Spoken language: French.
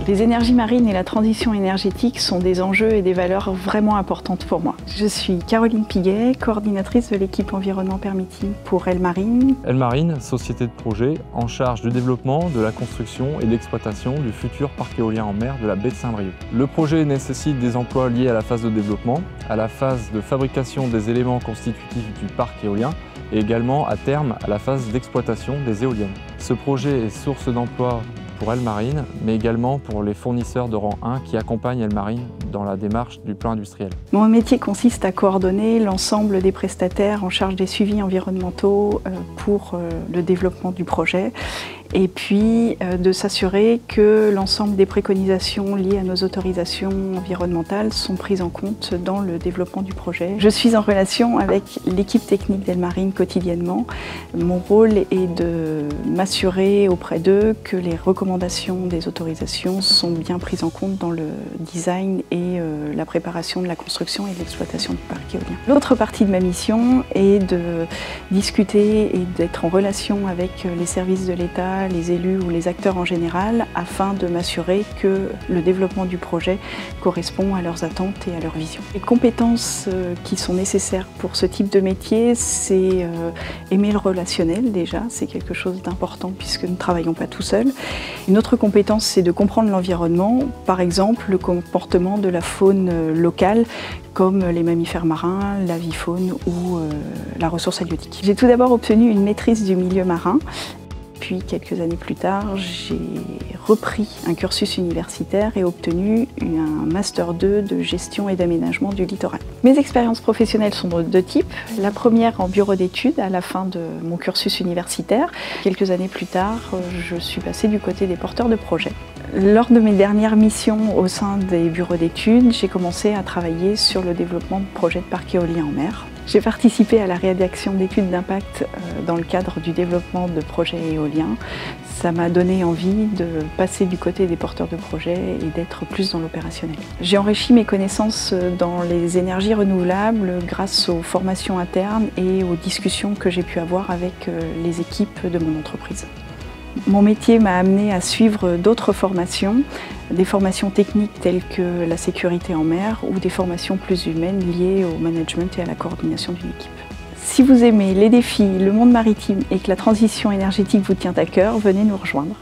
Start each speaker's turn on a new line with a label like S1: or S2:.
S1: Les énergies marines et la transition énergétique sont des enjeux et des valeurs vraiment importantes pour moi. Je suis Caroline Piguet, coordinatrice de l'équipe environnement permitting pour Elmarine.
S2: Elmarine, société de projet en charge du développement, de la construction et de l'exploitation du futur parc éolien en mer de la baie de Saint-Brieuc. Le projet nécessite des emplois liés à la phase de développement, à la phase de fabrication des éléments constitutifs du parc éolien et également à terme à la phase d'exploitation des éoliennes. Ce projet est source d'emplois pour Elmarine, mais également pour les fournisseurs de rang 1 qui accompagnent Elmarine dans la démarche du plan industriel.
S1: Mon métier consiste à coordonner l'ensemble des prestataires en charge des suivis environnementaux pour le développement du projet et puis de s'assurer que l'ensemble des préconisations liées à nos autorisations environnementales sont prises en compte dans le développement du projet. Je suis en relation avec l'équipe technique d'Elmarine quotidiennement. Mon rôle est de m'assurer auprès d'eux que les recommandations des autorisations sont bien prises en compte dans le design et la préparation de la construction et de l'exploitation du parc éolien. L'autre partie de ma mission est de discuter et d'être en relation avec les services de l'État, les élus ou les acteurs en général, afin de m'assurer que le développement du projet correspond à leurs attentes et à leur vision. Les compétences qui sont nécessaires pour ce type de métier, c'est aimer le relationnel déjà, c'est quelque chose d'important puisque nous ne travaillons pas tout seuls. Une autre compétence, c'est de comprendre l'environnement, par exemple le comportement de la faune locale, comme les mammifères marins, l'avifaune ou la ressource halieutique. J'ai tout d'abord obtenu une maîtrise du milieu marin. Puis, quelques années plus tard, j'ai repris un cursus universitaire et obtenu un Master 2 de gestion et d'aménagement du littoral. Mes expériences professionnelles sont de deux types. La première en bureau d'études à la fin de mon cursus universitaire. Quelques années plus tard, je suis passée du côté des porteurs de projets. Lors de mes dernières missions au sein des bureaux d'études, j'ai commencé à travailler sur le développement de projets de parcs éoliens en mer. J'ai participé à la rédaction d'études d'impact dans le cadre du développement de projets éoliens. Ça m'a donné envie de passer du côté des porteurs de projets et d'être plus dans l'opérationnel. J'ai enrichi mes connaissances dans les énergies renouvelables grâce aux formations internes et aux discussions que j'ai pu avoir avec les équipes de mon entreprise. Mon métier m'a amené à suivre d'autres formations, des formations techniques telles que la sécurité en mer ou des formations plus humaines liées au management et à la coordination d'une équipe. Si vous aimez les défis, le monde maritime et que la transition énergétique vous tient à cœur, venez nous rejoindre.